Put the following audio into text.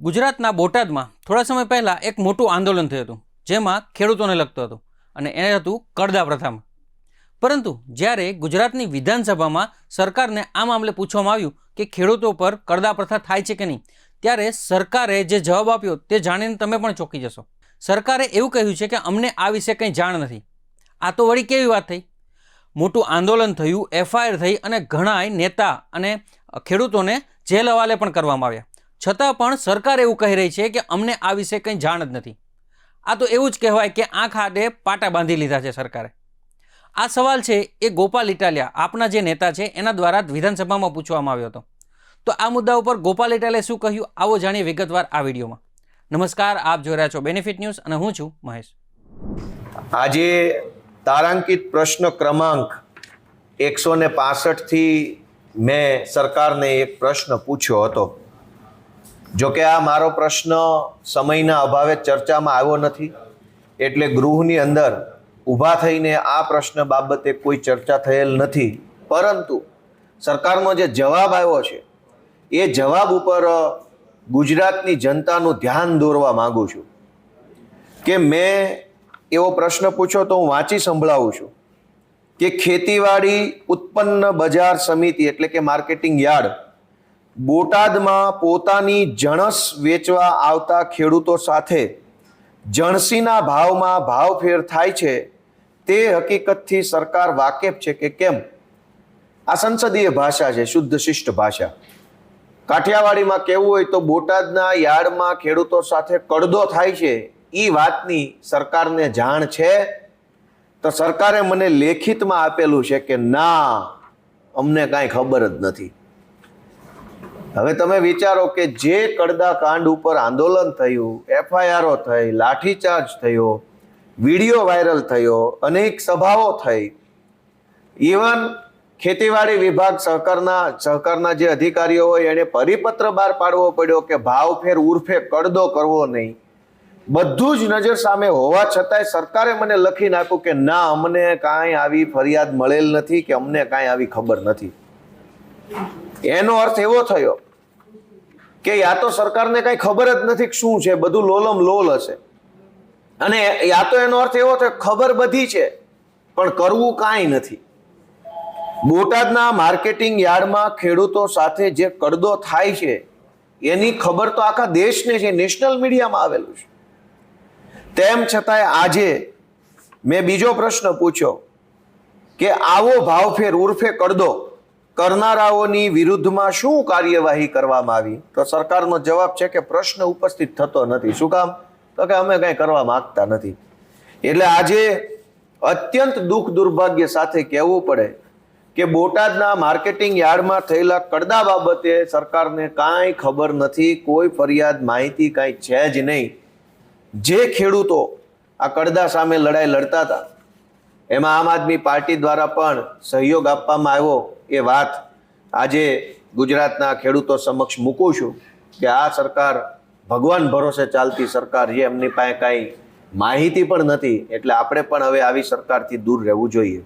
ગુજરાતના બોટાદમાં થોડા સમય પહેલાં એક મોટું આંદોલન થયું હતું, જેમાં ખેડૂતોને લગતું હતું અને એ હતું કડદા પ્રથામાં. પરંતુ જ્યારે ગુજરાતની વિધાનસભામાં સરકારને આ મામલે પૂછવામાં આવ્યું કે ખેડૂતો પર કડદા પ્રથા થાય છે કે નહીં, ત્યારે સરકારે જે જવાબ આપ્યો તે જાણીને તમે પણ ચોંકી જશો. સરકારે એવું કહ્યું છે કે અમને આ વિશે કંઈ જાણ નથી. આ તો વળી કેવી વાત થઈ? મોટું આંદોલન થયું, એફઆઈઆર થઈ અને ઘણા નેતા અને ખેડૂતોને જેલ હવાલે પણ કરવામાં આવ્યા. છતાં પણ સરકાર એવું કહી રહી છે કે અમને આ વિશે કંઈ જાણ જ નથી. આ તો એવું જ કહેવાય કે આંખ આડે પાટા બાંધી લીધા છે સરકારે. આ સવાલ છે એ ગોપાલ ઇટાલિયા, આપના જે નેતા છે, એના દ્વારા વિધાનસભામાં પૂછવામાં આવ્યો હતો. તો આ મુદ્દા ઉપર ગોપાલ ઇટાલિયાએ શું કહ્યું, આવો જાણીએ વિગતવાર આ વિડીયોમાં. નમસ્કાર, આપ જોઈ રહ્યા છો બેનિફિટ ન્યૂઝ અને હું છું મહેશ. આજે તારાંકિત પ્રશ્ન ક્રમાંક 165 થી મેં સરકારને એક પ્રશ્ન પૂછ્યો હતો. જો કે આ મારો પ્રશ્ન સમયના અભાવે ચર્ચામાં આવ્યો નથી, એટલે ગૃહની અંદર ઊભા થઈને આ પ્રશ્ન બાબતે કોઈ ચર્ચા થયેલ નથી. પરંતુ સરકારનો જે જવાબ આવ્યો છે એ જવાબ ઉપર ગુજરાતની જનતાનું ધ્યાન દોરવા માંગુ છું કે મેં એવો પ્રશ્ન પૂછ્યો તો હું વાંચી સંભળાવું છું કે ખેતીવાડી ઉત્પન્ન બજાર સમિતિ એટલે કે માર્કેટિંગ યાર્ડ બોટાદમાં પોતાની જણસ વેચવા આવતા ખેડૂતો સાથે જણસીના ભાવમાં ભાવફેર થાય છે તે હકીકતથી સરકાર વાકેફ છે કે કેમ? આ સંસદીય ભાષા છે, શુદ્ધ શિષ્ટ ભાષા. કાઠિયાવાડીમાં કહેવું હોય તો બોટાદના યાર્ડમાં ખેડૂતો સાથે કડદો થાય છે, એ વાતની સરકારને જાણ છે? તો સરકારે મને લેખિતમાં આપેલું છે કે ના, અમને કાંઈ ખબર જ નથી. હવે તમે વિચારો કે જે કડદા કાંડ ઉપર આંદોલન થયું, એફઆઈઆરો થઈ, લાઠીચાર્જ થયો, વિડીયો વાયરલ થયો, અનેક સભાઓ થઈ, ઇવન ખેતીવાડી વિભાગ સહકારના જે અધિકારીઓ હોય એને પરિપત્ર બહાર પાડવો પડ્યો કે ભાવફેર ઉર્ફે કડદો કરવો નહીં. બધું જ નજર સામે હોવા છતાંય સરકારે મને લખીને આપ્યું કે ના, અમને કાંઈ આવી ફરિયાદ મળેલ નથી કે અમને કાંઈ આવી ખબર નથી. એનો અર્થ એવો થયો કે યા તો સરકારને કાંઈ ખબર જ નથી શું છે, બધું લોલમ લોલ હશે, અને યા તો એનો અર્થ એવો થયો ખબર બધી છે પણ કરવું કાંઈ નથી. બોટાદના માર્કેટિંગ યાર્ડમાં ખેડૂતો સાથે જે કડદો થાય છે એની ખબર તો આખા દેશને છે, નેશનલ મીડિયામાં આવેલું છે. તેમ છતાંય આજે મેં બીજો પ્રશ્ન પૂછ્યો કે આવો ભાવફેર ઉર્ફે કડદો કરનારાઓની વિરુદ્ધમાં શું કાર્યવાહી કરવામાં આવી? તો સરકારનો જવાબ છે કે પ્રશ્ન ઉપસ્થિત થતો નથી. શું કામ? તો કે અમે કંઈ કરવા માંગતા નથી. એટલે આજે અત્યંત દુઃખ દુર્ભાગ્ય સાથે કહેવું પડે કે બોટાદના માર્કેટિંગ યાર્ડમાં થયેલા કડદા બાબતે સરકારને કાંઈ ખબર નથી, કોઈ ફરિયાદ માહિતી કાંઈ છે જ નહીં. જે ખેડૂતો આ કડદા સામે લડાઈ લડતા હતા એમાં આમ આદમી પાર્ટી દ્વારા પણ સહયોગ આપવામાં આવ્યો. એ વાત આજે ગુજરાતના ખેડૂતો સમક્ષ મૂકું છું કે આ સરકાર ભગવાન ભરોસે ચાલતી સરકાર છે, એમની પાસે કાંઈ માહિતી પણ નથી. એટલે આપણે પણ હવે આવી સરકારથી દૂર રહેવું જોઈએ.